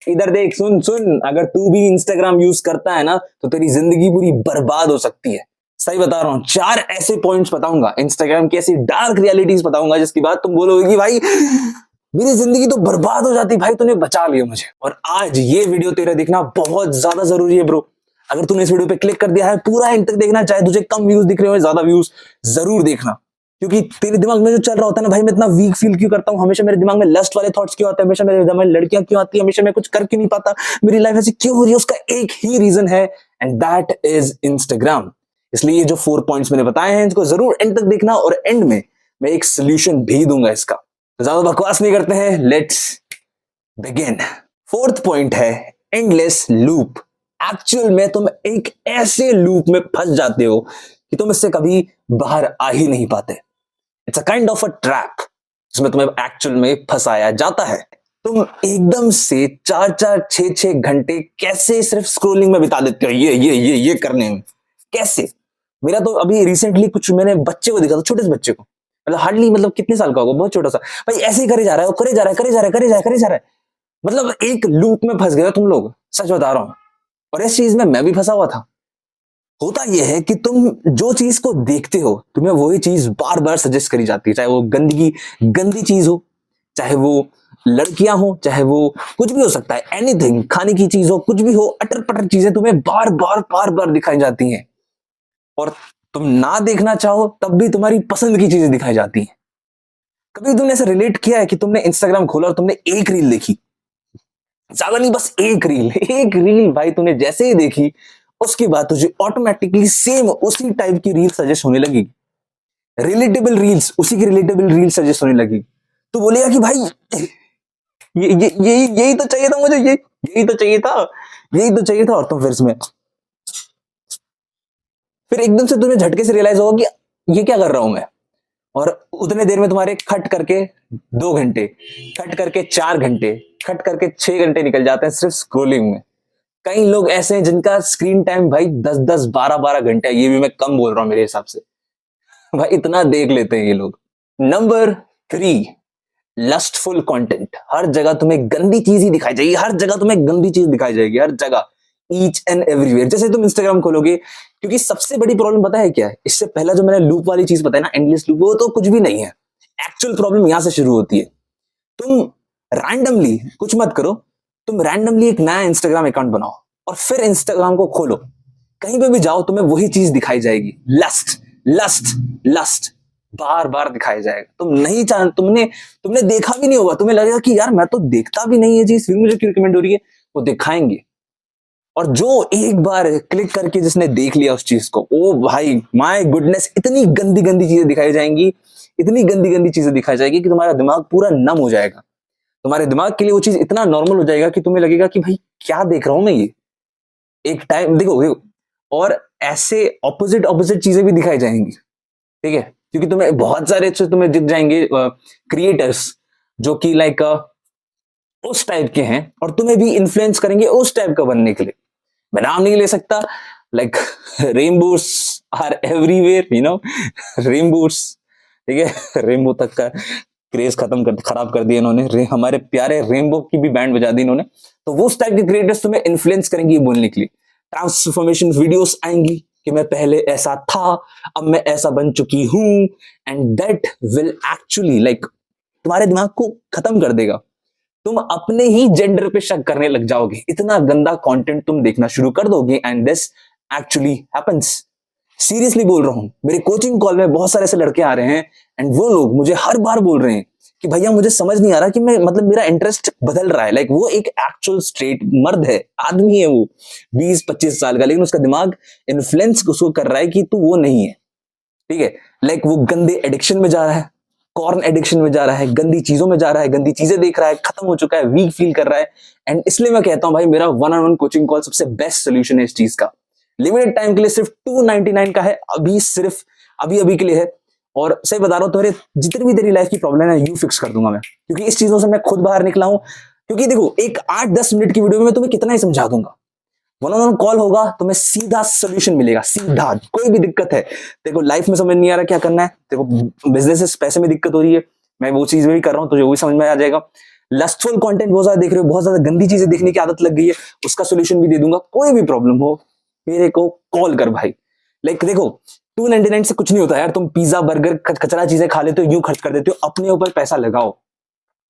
इधर देख, सुन सुन, अगर तू भी इंस्टाग्राम यूज करता है ना तो तेरी जिंदगी पूरी बर्बाद हो सकती है। सही बता रहा हूं, 4 ऐसे पॉइंट्स बताऊंगा, इंस्टाग्राम की ऐसी डार्क रियलिटीज बताऊंगा जिसकी बात तुम बोलोगे कि भाई मेरी जिंदगी तो बर्बाद हो जाती, भाई तूने बचा लिया मुझे। और आज ये वीडियो तेरा देखना बहुत ज्यादा जरूरी है ब्रो। अगर तूने इस वीडियो पे क्लिक कर दिया है, पूरा एंड तक देखना, चाहे तुझे कम व्यूज दिख रहे हो ज्यादा व्यूज, जरूर देखना। क्योंकि तेरे दिमाग में जो चल रहा होता है ना, भाई मैं इतना वीक फील क्यों करता हूँ, हमेशा मेरे दिमाग में लस्ट वाले थॉट्स क्यों आते हैं, हमेशा मेरे दिमाग में लड़कियां क्यों आती है, हमेशा मैं कुछ कर क्यों नहीं पाता, मेरी लाइफ ऐसी क्यों हो रही है, उसका एक ही रीजन है, एंड दैट इज इंस्टाग्राम। इसलिए ये जो 4 पॉइंट्स मैंने बताए हैं इनको जरूर एंड तक देखना, और एंड में मैं एक सोल्यूशन भी दूंगा इसका। तो ज्यादा बकवास नहीं करते हैं, लेट्स बिगिन। 4th पॉइंट है एंडलेस लूप। एक्चुअल में तुम एक ऐसे लूप में फंस जाते हो कि तुम इससे कभी बाहर आ ही नहीं पाते। It's a kind of a trap जिसमें तुम्हें एक्चुअल में फंसाया जाता है। तुम एकदम से 4-4 6-6 घंटे कैसे सिर्फ स्क्रोलिंग में बिता देते हो, ये करने में कैसे। मेरा तो अभी रिसेंटली कुछ मैंने बच्चे को देखा था, छोटे से बच्चे को, मतलब हार्डली, मतलब कितने साल का होगा, बहुत छोटा सा, भाई ऐसे ही करे जा रहा है, करे जा रहा है, मतलब एक लूप में फंस गए हो तुम लोग, सच बता रहा हूं। और इस चीज में मैं भी फंसा हुआ था। होता यह है कि तुम जो चीज को देखते हो तुम्हें वही चीज बार बार सजेस्ट करी जाती है, चाहे वो गंदी चीज हो, चाहे वो लड़कियां हो, चाहे वो कुछ भी हो सकता है, एनीथिंग, खाने की चीज हो, कुछ भी हो, अटर पटर चीजें तुम्हें बार बार दिखाई जाती हैं। और तुम ना देखना चाहो तब भी तुम्हारी पसंद की चीजें दिखाई जाती हैं। कभी तुमने ऐसा रिलेट किया है कि तुमने इंस्टाग्राम खोला और तुमने एक रील देखी, ज्यादा नहीं, बस एक रील भाई तूने जैसे ही देखी उसके बाद तुझे ऑटोमेटिकली सेम उसी टाइप की रील सजेस्ट होने लगी, रिलेटेबल रील्स, उसी की रिलेटेबल रील सजेस्ट होने लगी। तो बोलेगा कि भाई यही तो चाहिए था मुझे, यही तो चाहिए था, और तुम फिर एकदम से तुम्हें झटके से रियलाइज होगा कि ये क्या कर रहा हूं मैं। और उतने देर में तुम्हारे खट करके 2 घंटे, खट करके 4 घंटे, खट करके 6 घंटे निकल जाते हैं सिर्फ स्क्रोलिंग में। कई लोग ऐसे हैं जिनका स्क्रीन टाइम भाई 10-10 12-12 घंटे है, ये भी मैं कम बोल रहा हूं मेरे हिसाब से, भाई इतना देख लेते हैं ये लोग। Number 3, lustful content. हर जगह तुम्हें गंदी चीज ही दिखाई जाएगी, हर जगह तुम्हें गंदी चीज दिखाई जाएगी, हर जगह, ईच एंड एवरीवेयर। जैसे तुम इंस्टाग्राम खोलोगे, क्योंकि सबसे बड़ी प्रॉब्लम पता है क्या है, इससे पहला जो मैंने लूप वाली चीज बताई ना, एंडलेस लूप, वो तो कुछ भी नहीं है। एक्चुअल प्रॉब्लम यहां से शुरू होती है। तुम रैंडमली कुछ मत करो, तुम रैंडमली एक नया इंस्टाग्राम अकाउंट बनाओ और फिर इंस्टाग्राम को खोलो, कहीं पे भी जाओ तुम्हें वही चीज दिखाई जाएगी, लस्ट लस्ट लस्ट, बार बार दिखाया जाएगा। तुम नहीं चाह, तुमने देखा भी नहीं होगा, तुम्हें लगेगा कि यार मैं तो देखता भी नहीं है चीज, फिर मुझे क्यों रिकमेंड हो रही है, वो दिखाएंगे। और जो एक बार क्लिक करके जिसने देख लिया उस चीज को, ओ भाई माय गुडनेस, इतनी गंदी गंदी चीजें दिखाई जाएंगी, इतनी गंदी गंदी चीजें दिखाई जाएगी कि तुम्हारा दिमाग पूरा नम हो जाएगा। तुम्हारे दिमाग के लिए वो चीज इतना नॉर्मल हो जाएगा कि तुम्हें लगेगा कि भाई क्या देख रहा हूं मैं ये। एक टाइम देखो, और ऐसे ऑपोजिट ऑपोजिट चीजें भी दिखाई जाएंगी, ठीक है, क्योंकि तुम्हें बहुत सारे अच्छे तुम्हें दिख जाएंगे क्रिएटर्स जो कि लाइक उस टाइप के हैं, और तुम्हें भी इन्फ्लुएंस करेंगे उस टाइप का बनने के लिए। मैं नाम नहीं ले सकता, like rainbows are everywhere, you know, rainbows, ठीक है, रेनबो तक का क्रेज खराब कर दिया इन्होंने, हमारे प्यारे रेनबो की भी बैंड बजा दी इन्होंने। तो वो उस टाइप के क्रिएटर्स तुम्हें इन्फ्लुएंस करेंगे बोलने के लिए। ट्रांसफॉर्मेशन वीडियोस आएंगी कि मैं पहले ऐसा था, अब मैं ऐसा बन चुकी हूं, and that will actually like तुम्हारे दिमाग को खत्म कर देगा। तुम अपने ही जेंडर पे शक करने लग जाओगे, इतना गंदा कंटेंट तुम देखना शुरू कर दोगे, and this actually happens. Seriously बोल रहा हूं, मेरे कोचिंग कॉल में बहुत सारे ऐसे लड़के आ रहे हैं, एंड वो लोग मुझे हर बार बोल रहे हैं कि भैया मुझे समझ नहीं आ रहा कि मैं, मतलब मेरा इंटरेस्ट बदल रहा है। लाइक वो एक एक्चुअल स्ट्रेट मर्द है, आदमी है, वो 20-25 साल का, लेकिन उसका दिमाग इन्फ्लुएंस उसको कर रहा है कि तू वो नहीं है, ठीक है। लाइक वो गंदे एडिक्शन में जा रहा है, कॉर्न एडिक्शन में जा रहा है, गंदी चीजों में जा रहा है, गंदी चीजें देख रहा है, खत्म हो चुका है, वीक फील कर रहा है। एंड इसलिए मैं कहता हूं भाई, मेरा 1-on-1 कोचिंग कॉल सबसे बेस्ट सोल्यूशन है इस चीज का। लिमिटेड टाइम के लिए सिर्फ 299 का है, अभी सिर्फ अभी के लिए है। और सही बता रहा हूं, तुम्हारे जितनी भी तेरी लाइफ की प्रॉब्लम है यू फिक्स कर दूंगा मैं, क्योंकि इस चीजों से मैं खुद बाहर निकला हूं। क्योंकि देखो, एक 8-10 मिनट की वीडियो में मैं तुम्हें कितना ही समझा दूंगा, 1-on-1 कॉल होगा, तुम्हें सीधा सोल्यूशन मिलेगा, सीधा। कोई भी दिक्कत है, देखो लाइफ में समझ नहीं आ रहा क्या करना है, देखो बिजनेस पैसे में दिक्कत हो रही है, मैं वो चीज भी कर रहा हूं, तुझे वही समझ में आ जाएगा। लस्टफुल कंटेंट बहुत ज्यादा देख रहे हो, बहुत ज्यादा गंदी चीजें देखने की आदत लग गई है, उसका सोल्यूशन भी दे दूंगा। कोई भी प्रॉब्लम हो मेरे को कॉल कर भाई। देखो 299 से कुछ नहीं होता यार, तुम पिज्जा बर्गर कचरा चीजें खा लेते हो, यूं खर्च कर देते हो, अपने ऊपर पैसा लगाओ।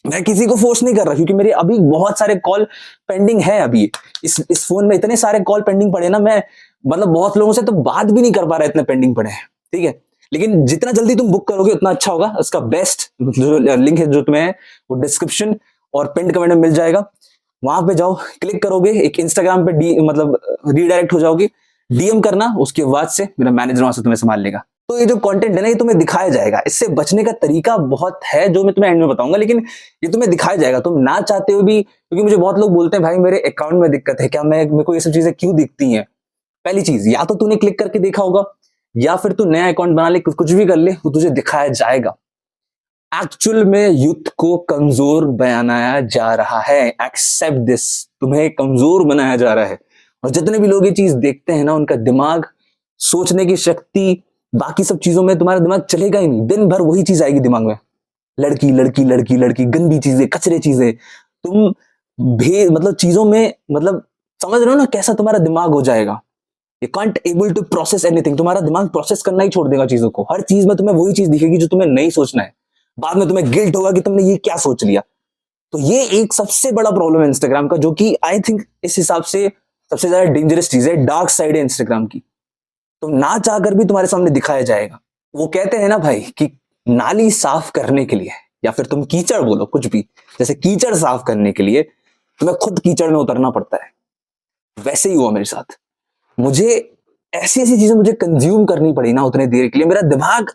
मैं किसी को फोर्स नहीं कर रहा, क्योंकि मेरे अभी बहुत सारे कॉल पेंडिंग है। अभी इस फोन में इतने सारे कॉल पेंडिंग पड़े ना, मैं मतलब बहुत लोगों से तो बात भी नहीं कर पा रहा, इतने पेंडिंग पड़े हैं, ठीक है। लेकिन जितना जल्दी तुम बुक करोगे उतना अच्छा होगा। उसका बेस्ट जो लिंक है जो तुम्हें वो डिस्क्रिप्शन और पिन कमेंट में मिल जाएगा, वहां पे जाओ, क्लिक करोगे, एक इंस्टाग्राम पे मतलब रीडायरेक्ट हो जाओगे, डीएम करना, उसके बाद से मेरा मैनेजर वहां से तुम्हें संभाल लेगा। तो ये जो कंटेंट है ना, ये तुम्हें दिखाया जाएगा। इससे बचने का तरीका बहुत है जो मैं तुम्हें एंड में बताऊंगा, लेकिन ये तुम्हें दिखाया जाएगा, तुम ना चाहते हो भी। क्योंकि मुझे बहुत लोग बोलते हैं भाई मेरे अकाउंट में दिक्कत है क्या, मेरे को ये सब चीजें क्यों दिखती हैं। पहली चीज, या तो तूने क्लिक करके देखा होगा, या फिर तू नया अकाउंट बना ले, कुछ भी कर ले, वो तुझे दिखाया जाएगा। एक्चुअल में यूथ को कमजोर बनाया जा रहा है, एक्सेप्ट दिस। तुम्हें कमजोर बनाया जा रहा है। और जितने भी लोग ये चीज देखते हैं ना, उनका दिमाग, सोचने की शक्ति, बाकी सब चीजों में तुम्हारा दिमाग चलेगा ही नहीं। दिन भर वही चीज आएगी दिमाग में, लड़की लड़की लड़की लड़की, गंदी चीजें, कचरे चीजें। तुम मतलब चीजों में, मतलब समझ रहे हो ना कैसा तुम्हारा दिमाग हो जाएगा। You can't able to process anything। तुम्हारा दिमाग प्रोसेस करना ही छोड़ देगा चीजों को। हर चीज में तुम्हें वही चीज दिखेगी जो तुम्हें नहीं सोचना है। बाद में तुम्हें गिल्ट होगा कि तुमने ये क्या सोच लिया। तो ये एक सबसे बड़ा प्रॉब्लम है इंस्टाग्राम का, जो कि आई थिंक इस हिसाब से सबसे ज्यादा डेंजरस चीज है, डार्क साइड है इंस्टाग्राम की। तुम ना चाहकर भी तुम्हारे सामने दिखाया जाएगा। वो कहते हैं ना भाई कि नाली साफ करने के लिए, या फिर तुम कीचड़ बोलो कुछ भी, जैसे कीचड़ साफ करने के लिए तुम्हें खुद कीचड़ में उतरना पड़ता है, वैसे ही हुआ मेरे साथ। मुझे ऐसी ऐसी चीजें मुझे कंज्यूम करनी पड़ी ना उतने देर के लिए, मेरा दिमाग,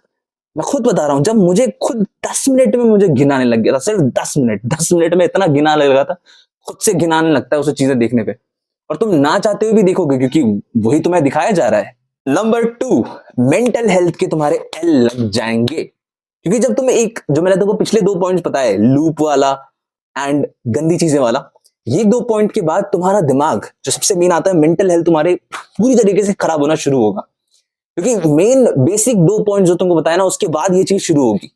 मैं खुद बता रहा हूं, जब मुझे खुद 10 मिनट में मुझे घिनाने लग गया था, सिर्फ 10 मिनट में इतना घिनाने लगा था, खुद से घिनाने लगता है उसे चीजें देखने पे। और तुम ना चाहते हुए भी देखोगे, क्योंकि वही तुम्हें दिखाया जा रहा है। नंबर 2, मेंटल हेल्थ के तुम्हारे एल लग जाएंगे। क्योंकि जब तुम्हें एक, जो मैंने तुमको पिछले 2 पॉइंट्स बताए, लूप वाला एंड गंदी चीजें वाला, ये 2 पॉइंट के बाद तुम्हारा दिमाग, जो सबसे मेन आता है, मेंटल हेल्थ तुम्हारे पूरी तरीके से खराब होना शुरू होगा। क्योंकि मेन बेसिक 2 पॉइंट जो तुमको बताया ना, उसके बाद ये चीज शुरू होगी।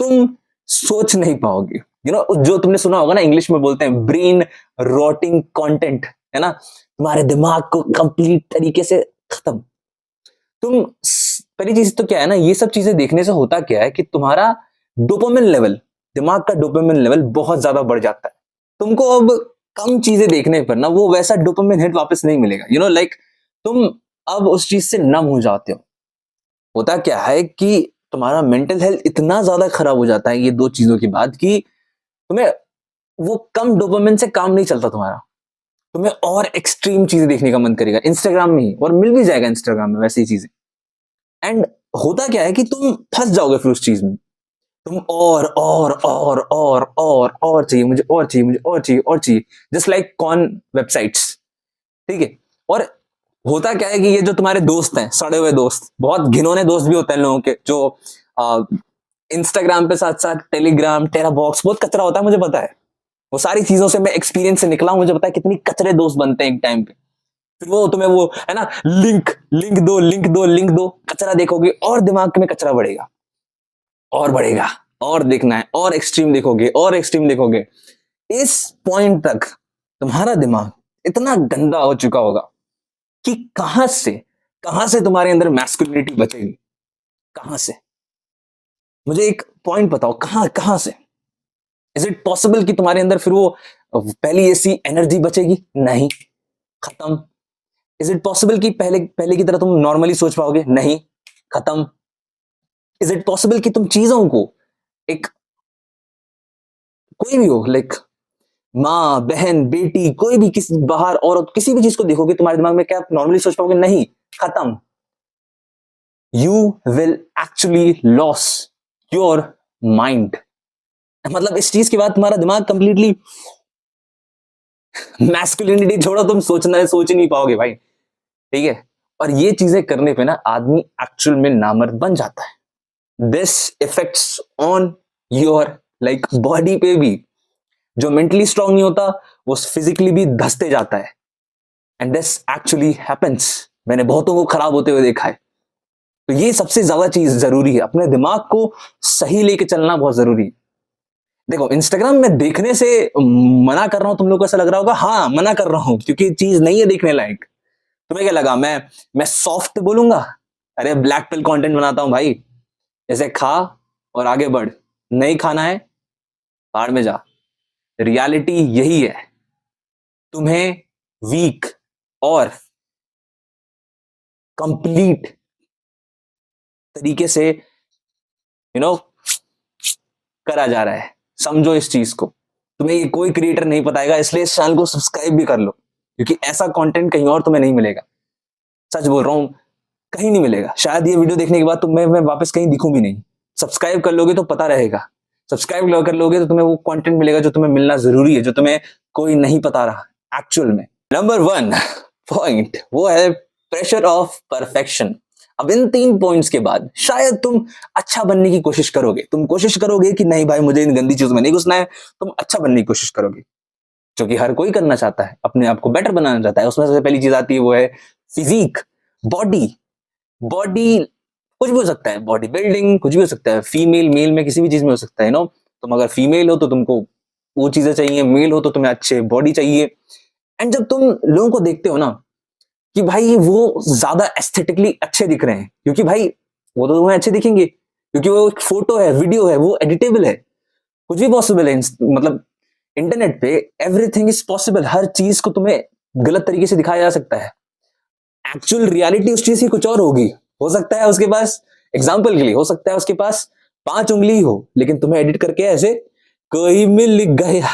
तुम सोच नहीं पाओगे। जो तुमने सुना होगा ना, इंग्लिश में बोलते हैं ब्रेन रॉटिंग कंटेंट, है ना, तुम्हारे दिमाग को कंप्लीट तरीके से खत्म। तुम पहली चीज तो क्या है ना, ये सब चीजें देखने से होता क्या है कि तुम्हारा डोपामिन लेवल, दिमाग का डोपामिन लेवल बहुत ज्यादा बढ़ जाता है। तुमको अब कम चीजें देखने पर ना वो वैसा डोपामिन हिट वापस नहीं मिलेगा। लाइक तुम अब उस चीज से नम हो जाते हो। होता क्या है कि तुम्हारा मेंटल हेल्थ इतना ज्यादा खराब हो जाता है ये 2 चीजों के बाद, कि तुम्हें वो कम डोपामिन से काम नहीं चलता तुम्हारा। तुम्हें और एक्सट्रीम चीजें देखने का मन करेगा इंस्टाग्राम में ही, और मिल भी जाएगा इंस्टाग्राम में वैसी चीजें। एंड होता क्या है कि तुम फंस जाओगे फिर उस चीज में। तुम और चाहिए मुझे, और चाहिए मुझे, और चाहिए, और चाहिए, जस्ट लाइक कॉन वेबसाइट्स, ठीक है। और होता क्या है कि ये जो तुम्हारे दोस्त हैं, सड़े हुए दोस्त, बहुत घिनौने दोस्त भी होते हैं लोगों के, जो इंस्टाग्राम पे साथ साथ टेलीग्राम, टेरा बॉक्स, बहुत कचरा होता है, मुझे पता है। वो सारी चीजों से मैं एक्सपीरियंस से निकला हूं, मुझे पता है कितनी कचरे दोस्त बनते हैं एक टाइम पे। फिर वो तुम्हें वो है ना, लिंक दो, कचरा देखोगे और दिमाग में कचरा बढ़ेगा और बढ़ेगा, और देखना है, और एक्सट्रीम देखोगे, और एक्सट्रीम देखोगे। इस पॉइंट तक तुम्हारा दिमाग इतना गंदा हो चुका होगा कि कहां से तुम्हारे अंदर मैस्कुलिनिटी बचेगी, कहां से? मुझे एक पॉइंट बताओ, कहां से? इज इट पॉसिबल कि तुम्हारे अंदर फिर वो पहली ऐसी एनर्जी बचेगी? नहीं, खत्म। इज इट पॉसिबल कि पहले की तरह तुम नॉर्मली सोच पाओगे? नहीं, खत्म। इज इट पॉसिबल कि तुम चीजों को, एक कोई भी हो, लाइक माँ, बहन, बेटी, कोई भी, किसी बाहर औरत, किसी भी चीज को देखोगे, तुम्हारे दिमाग में क्या नॉर्मली सोच पाओगे? नहीं, खत्म। You will actually loss your mind. मतलब इस चीज के बाद तुम्हारा दिमाग कंप्लीटली, मैस्कुलिनिटी छोड़ो, तुम सोच ही नहीं पाओगे भाई, ठीक है। और ये चीजें करने पे ना आदमी एक्चुअल में नामर्द बन जाता है। This effects on your like body पे भी। जो मेंटली स्ट्रांग नहीं होता वो फिजिकली भी धंसते जाता है। And this actually happens. मैंने बहुतों को खराब होते हुए देखा है। तो ये सबसे ज्यादा चीज जरूरी है, अपने दिमाग को सही लेके चलना बहुत जरूरी है। देखो इंस्टाग्राम में देखने से मना कर रहा हूं, तुम लोग को ऐसा लग रहा होगा, हाँ मना कर रहा हूं क्योंकि चीज नहीं है देखने लायक। तुम्हें क्या लगा मैं सॉफ्ट बोलूंगा? अरे ब्लैक पिल कंटेंट बनाता हूं भाई। जैसे खा और आगे बढ़, नहीं खाना है बाहर में जा। रियलिटी यही है। तुम्हें वीक और कंप्लीट तरीके से करा जा रहा है। समझो इस चीज को। तुम्हें ये कोई क्रिएटर नहीं बताएगा, इसलिए इस चैनल को सब्सक्राइब भी कर लो, क्योंकि ऐसा कंटेंट कहीं और तुम्हें नहीं मिलेगा। सच बोल रहा हूं, कहीं नहीं मिलेगा। शायद ये वीडियो देखने के बाद तुम्हें मैं वापस कहीं दिखूं भी नहीं। सब्सक्राइब कर लोगे तो पता रहेगा। सब्सक्राइब कर लोगे तो तुम्हें वो कंटेंट मिलेगा जो तुम्हें मिलना जरूरी है, जो तुम्हें कोई नहीं बता रहा एक्चुअल में। नंबर 1 पॉइंट वो है प्रेशर ऑफ परफेक्शन। अब इन 3 पॉइंट्स के बाद शायद तुम अच्छा बनने की कोशिश करोगे। तुम कोशिश करोगे कि नहीं भाई मुझे इन गंदी चीजों में नहीं घुसना है। तुम अच्छा बनने की कोशिश करोगे, जो कि हर कोई करना चाहता है, अपने आप को बेटर बनाना चाहता है। उसमें सबसे पहली चीज आती है वो है फिजिक, बॉडी। बॉडी कुछ भी हो सकता है, बॉडी बिल्डिंग कुछ भी हो सकता है, फीमेल मेल में किसी भी चीज में हो सकता है। नो, तुम अगर फीमेल हो तो तुमको वो चीजें चाहिए, मेल हो तो तुम्हें अच्छे बॉडी चाहिए। एंड जब तुम लोगों को देखते हो ना कि भाई वो ज्यादा एस्थेटिकली अच्छे दिख रहे हैं, क्योंकि भाई वो तो तुम्हें अच्छे दिखेंगे क्योंकि वो एक फोटो है, वीडियो है, वो एडिटेबल है, कुछ भी पॉसिबल है। मतलब इंटरनेट पे एवरीथिंग इज पॉसिबल। हर चीज को तुम्हें गलत तरीके से दिखाया जा सकता है। एक्चुअल रियलिटी उस चीज की कुछ और होगी। हो सकता है उसके पास, एग्जाम्पल के लिए, हो सकता है उसके पास 5 उंगली हो, लेकिन तुम्हें एडिट करके ऐसे कोई मिल गया,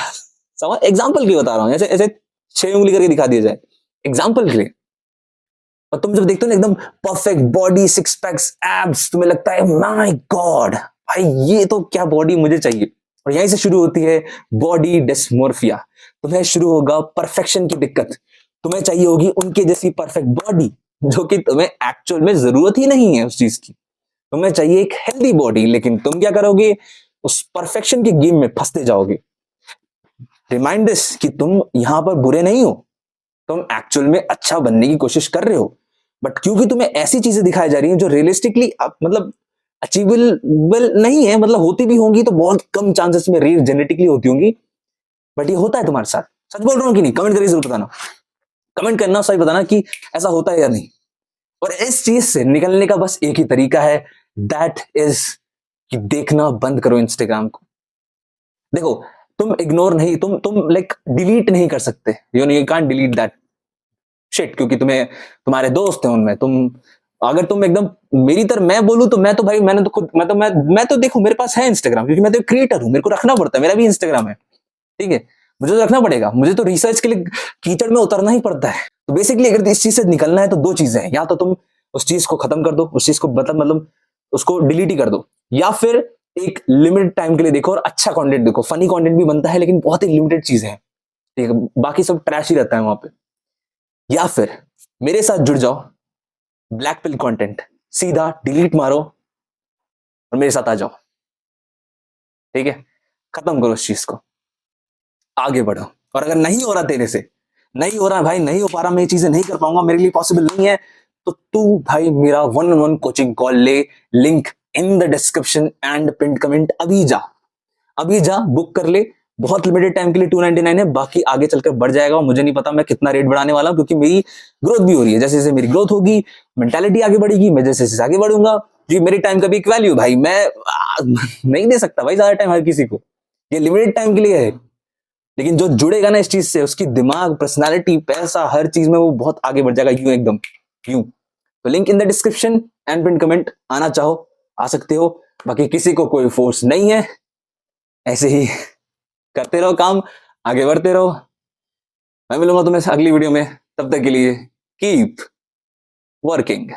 समझ, एग्जाम्पल के लिए बता रहा हूं, ऐसे ऐसे 6 उंगली करके दिखा दिया जाए एग्जाम्पल के लिए। और तुम जब देखते हो ना एकदम परफेक्ट बॉडी, 6 पैक्स, एब्स, तुम्हें लगता है माय गॉड भाई ये तो क्या बॉडी मुझे चाहिए। और यहीं से शुरू होती है बॉडी डिस्मोर्फिया। तुम्हें शुरू होगा परफेक्शन की दिक्कत। तुम्हें चाहिए होगी उनके जैसी परफेक्ट बॉडी, जो कि तुम्हें एक्चुअल में जरूरत ही नहीं है उस चीज की। तुम्हें चाहिए एक हेल्दी बॉडी, लेकिन तुम क्या करोगे, उस परफेक्शन के गेम में फंसते जाओगे। रिमाइंड दिस कि तुम यहां पर बुरे नहीं हो, तुम एक्चुअल में अच्छा बनने की कोशिश कर रहे हो। बट क्योंकि तुम्हें ऐसी चीजें दिखाई जा रही हैं जो रियलिस्टिकली मतलब अचीवेबल नहीं है, मतलब होती भी होंगी तो बहुत कम चांसेस में, रेयर जेनेटिकली होती होंगी, बट ये होता है तुम्हारे साथ। सच बोल रहा हूं कि नहीं? कमेंट करके जरूर बताना, कमेंट करना, सही बताना कि ऐसा होता है या नहीं। और इस चीज से निकलने का बस एक ही तरीका है, दैट इज कि देखना बंद करो इंस्टाग्राम को। देखो तुम इग्नोर नहीं, तुम लाइक डिलीट नहीं कर सकते, you can't delete that shit, क्योंकि तुम्हें तुम्हारे दोस्त हैं उनमें। तुम अगर तुम एकदम मेरी तरह मैं बोलूं तो मैं तो भाई मैंने तो खुद मैं तो देखो मेरे पास है इंस्टाग्राम, क्योंकि मैं तो क्रिएटर हूं, मेरे को रखना पड़ता है, मेरा भी इंस्टाग्राम है, ठीक है, मुझे तो रखना पड़ेगा, मुझे तो रिसर्च के लिए कीचड़ में उतरना ही पड़ता है। तो बेसिकली अगर इस चीज से निकलना है तो 2 चीजें हैं, या तो तुम उस चीज को खत्म कर दो, उस चीज को मतलब उसको डिलीट ही कर दो, या फिर एक लिमिटेड टाइम के लिए देखो और अच्छा कंटेंट देखो। फनी कंटेंट भी बनता है लेकिन बहुत ही लिमिटेड चीजें हैं, ठीक है, बाकी सब ट्रैश ही रहता है वहां पे। या फिर मेरे साथ जुड़ जाओ, ब्लैक पिल कंटेंट सीधा डिलीट मारो और मेरे साथ आ जाओ, ठीक है, खत्म करो इस चीज को, आगे बढ़ो। और अगर नहीं हो रहा तेरे से, नहीं हो रहा भाई, नहीं हो पा रहा, मैं ये चीजें नहीं कर पाऊंगा, मेरे लिए पॉसिबल नहीं है, तो तू भाई मेरा 1-on-1 कोचिंग कॉल ले, link in the description and pin comment. अभी जा, अभी जा, बुक कर ले। बहुत लिमिटेड टाइम के लिए 299 है, बाकी आगे चलकर बढ़ जाएगा। मुझे नहीं पता मैं कितना रेट बढ़ाने वाला हूं, क्योंकि मेरी ग्रोथ भी हो रही है। जैसे जैसे मेरी ग्रोथ होगी, मेंटालिटी आगे बढ़ेगी, मैं जैसे जैसे आगे बढ़ूंगा, जी मेरे टाइम का भी एक वैल्यू भाई, मैं नहीं दे सकता भाई ज्यादा टाइम हर किसी को, ये लिमिटेड टाइम के लिए है। लेकिन जो जुड़ेगा ना इस चीज से, उसकी दिमाग, पर्सनालिटी, पैसा, हर चीज में वो बहुत आगे बढ़ जाएगा, यूं एकदम यूं। तो link in the description and pin comment, आना चाहो आ सकते हो, बाकी किसी को कोई फोर्स नहीं है, ऐसे ही करते रहो काम, आगे बढ़ते रहो। मैं मिलूंगा तुम्हें अगली वीडियो में, तब तक के लिए कीप वर्किंग।